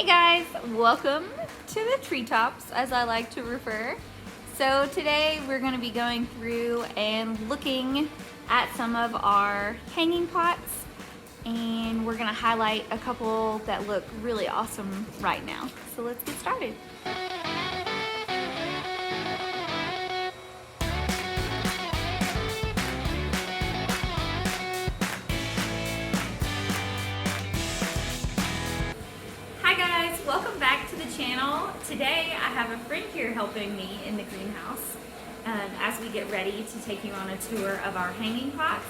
Hey guys, welcome to the treetops, as I like to refer. So today we're going to be going through and looking at some of our hanging pots, and we're going to highlight a couple that look really awesome right now. So let's get started. Hi guys, welcome back to the channel. Today I have a friend here helping me in the greenhouse as we get ready to take you on a tour of our hanging pots,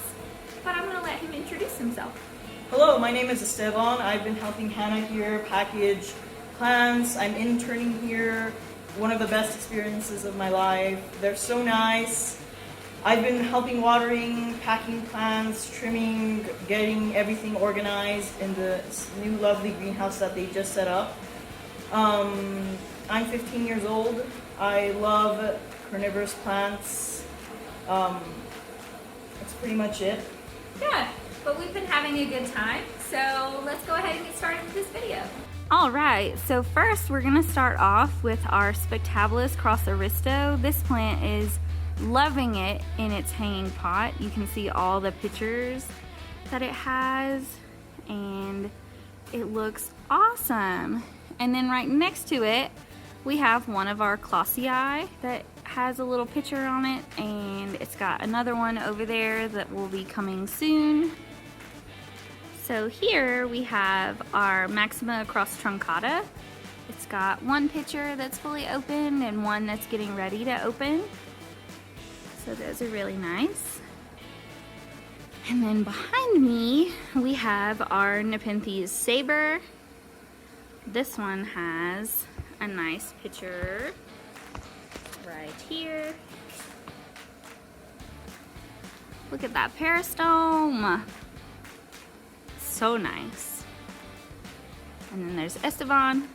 but I'm going to let him introduce himself. Hello, my name is Estevan. I've been helping Hannah here package plants. I'm interning here. One of the best experiences of my life. They're so nice. I've been helping watering, packing plants, trimming, getting everything organized in the new lovely greenhouse that they just set up. I'm 15 years old. I love carnivorous plants. That's pretty much it. Yeah, but we've been having a good time, so let's go ahead and get started with this video. All right, so first we're gonna start off with our Spectabular Cross Aristo. This plant is loving it in its hanging pot. You can see all the pictures that it has, and it looks awesome. And then right next to it, we have one of our Clausii that has a little picture on it, and it's got another one over there that will be coming soon. So here we have our Maxima Cross Truncata. It's got one picture that's fully open and one that's getting ready to open. So those are really nice. And then behind me, we have our Nepenthes Saber. This one has a nice picture right here. Look at that peristome. So nice. And then there's Estevan.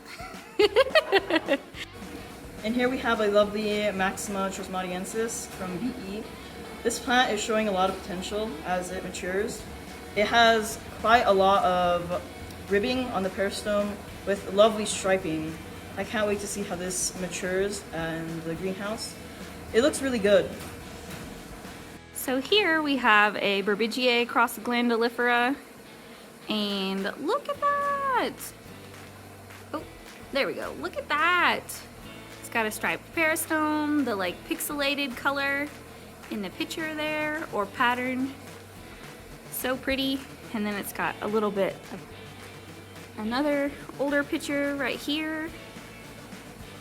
And here we have a lovely Maxima Trismatiensis from BE. This plant is showing a lot of potential as it matures. It has quite a lot of ribbing on the peristome with lovely striping. I can't wait to see how this matures in the greenhouse. It looks really good. So here we have a Berbigiae Cross Glandulifera, and look at that! Oh, there we go. Look at that! It's got a striped peristome, the like pixelated color in the picture there, or pattern. So pretty. And then it's got a little bit of another older picture right here.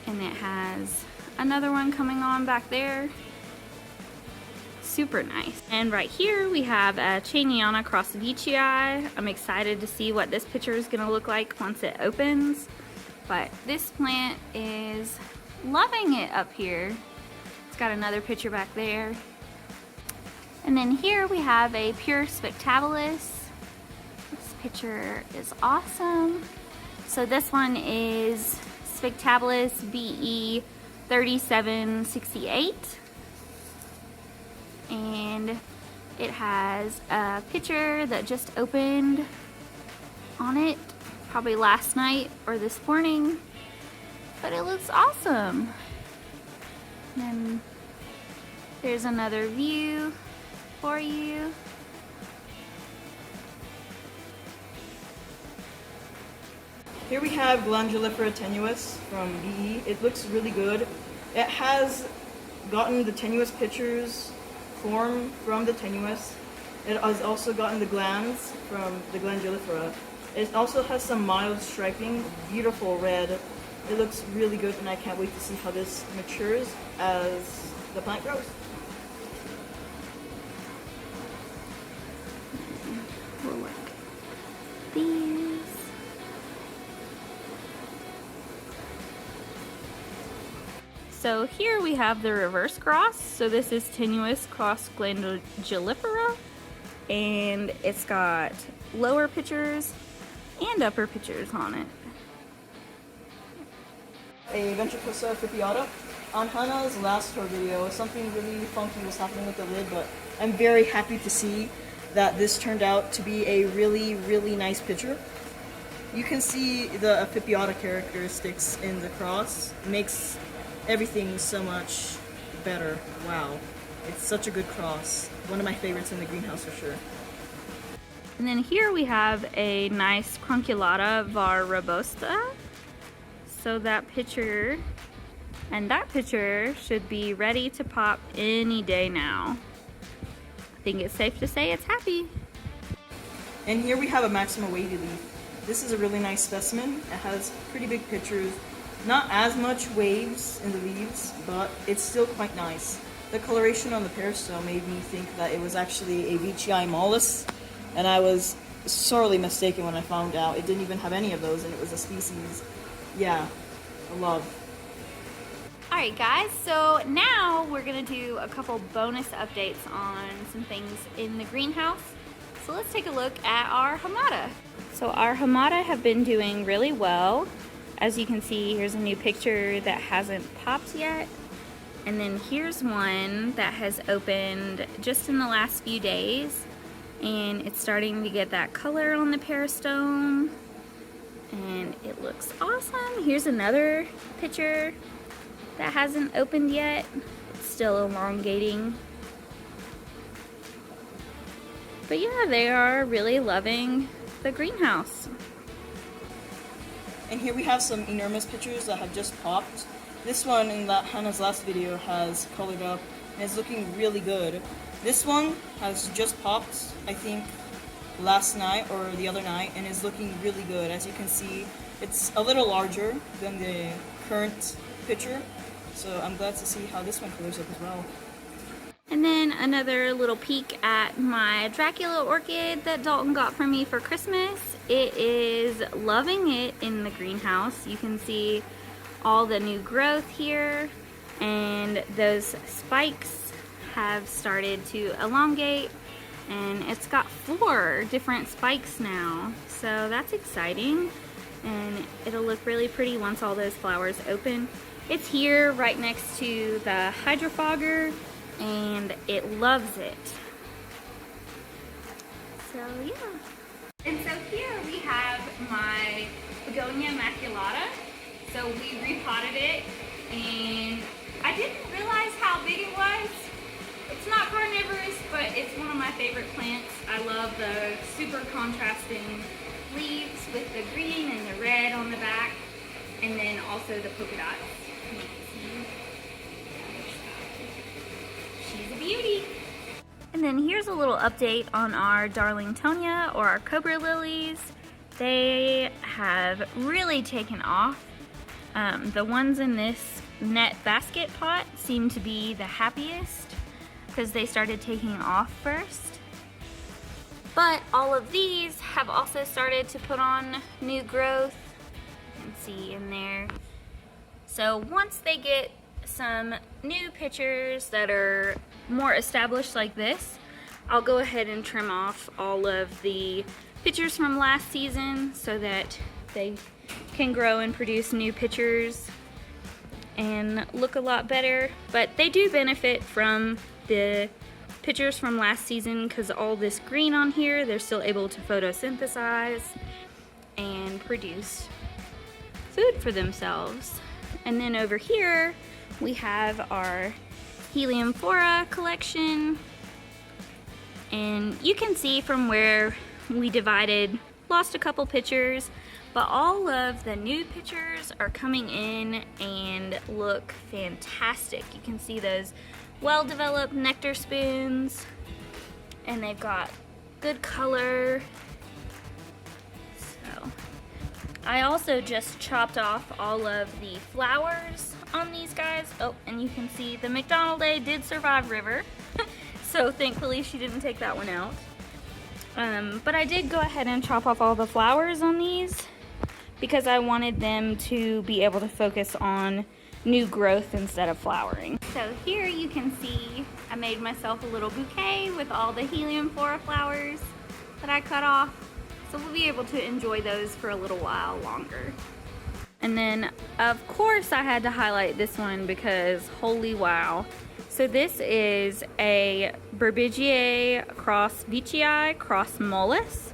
And it has another one coming on back there. Super nice. And right here we have a Chainiana Cross Vicii. I'm excited to see what this picture is gonna look like once it opens. But this plant is loving it up here. It's got another picture back there. And then here we have a pure Spectabular. This picture is awesome. So this one is Spectabular BE 3768. And it has a picture that just opened on it, probably last night or this morning. But it looks awesome. And then there's another view for you. Here we have Glandulifera tenuis from BE. It looks really good. It has gotten the tenuis pictures form from the tenuis. It has also gotten the glands from the Glandulifera. It also has some mild striping, beautiful red. It looks really good, and I can't wait to see how this matures as the plant grows. We'll look these. So here we have the reverse cross. So this is Tenuis Cross Glandulifera, and it's got lower pictures and upper pictures on it. A Ventricosa Fipiata. On Hannah's last tour video, something really funky was happening with the lid, but I'm very happy to see that this turned out to be a really, really nice picture. You can see the Epipiotic characteristics in the cross. It makes everything so much better. Wow. It's such a good cross. One of my favorites in the greenhouse for sure. And then here we have a nice Crunculata var robusta. So that pitcher and that pitcher should be ready to pop any day now. I think it's safe to say it's happy. And here we have a Maxima wavy leaf. This is a really nice specimen. It has pretty big pitchers. Not as much waves in the leaves, but it's still quite nice. The coloration on the peristome made me think that it was actually a Veitchii mollis, and I was sorely mistaken when I found out it didn't even have any of those and it was a species. Yeah, I love. Alright guys, so now we're going to do a couple bonus updates on some things in the greenhouse. So let's take a look at our Hamada. So our Hamada have been doing really well. As you can see, here's a new picture that hasn't popped yet. And then here's one that has opened just in the last few days. And it's starting to get that color on the peristome. And it looks awesome. Here's another picture that hasn't opened yet. It's still elongating. But yeah, they are really loving the greenhouse. And here we have some enormous pitchers that have just popped. This one in Hannah's last video has colored up and is looking really good. This one has just popped, I think, last night or the other night, and is looking really good. As you can see, it's a little larger than the current pitcher, so I'm glad to see how this one colors up as well. And then another little peek at my Dracula orchid that Dalton got for me for Christmas. It is loving it in the greenhouse. You can see all the new growth here, and those spikes have started to elongate, and it's got 4 different spikes now. So that's exciting, and it'll look really pretty once all those flowers open. It's here right next to the hydrofogger, and it loves it. So yeah. And so here we have my Begonia maculata. So we repotted it, and I didn't realize how big it was. It's not carnivorous, but it's one of my favorite plants. I love the super contrasting leaves with the green and the red on the back, and then also the polka dots. She's a beauty. And then here's a little update on our Darlingtonia, or our cobra lilies. They have really taken off. The ones in this net basket pot seem to be the happiest because they started taking off first. But all of these have also started to put on new growth. You can see in there. So once they get some new pitchers that are more established like this, I'll go ahead and trim off all of the pitchers from last season so that they can grow and produce new pitchers and look a lot better. But they do benefit from the pitchers from last season because all this green on here, they're still able to photosynthesize and produce food for themselves. And then over here we have our Heliumphora collection, and you can see from where we divided, lost a couple pitchers, but all of the new pitchers are coming in and look fantastic. You can see those well-developed nectar spoons, and they've got good color. So I also just chopped off all of the flowers on these guys. Oh, and you can see the McDonalday did survive River. So thankfully she didn't take that one out. But I did go ahead and chop off all the flowers on these because I wanted them to be able to focus on new growth instead of flowering. So here you can see I made myself a little bouquet with all the Heliumphora flowers that I cut off. So we'll be able to enjoy those for a little while longer. And then of course I had to highlight this one because holy wow. So this is a Berbigiae cross Veitchii cross mollis,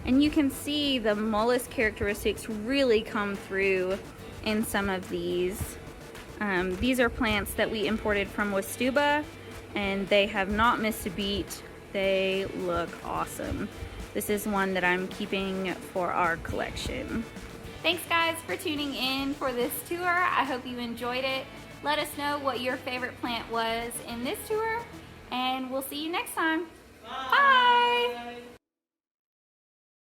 And you can see the mollusk characteristics really come through in some of these. These are plants that we imported from Westuba, and they have not missed a beat. They look awesome. This is one that I'm keeping for our collection. Thanks guys for tuning in for this tour. I hope you enjoyed it. Let us know what your favorite plant was in this tour, and we'll see you next time. Bye. Bye.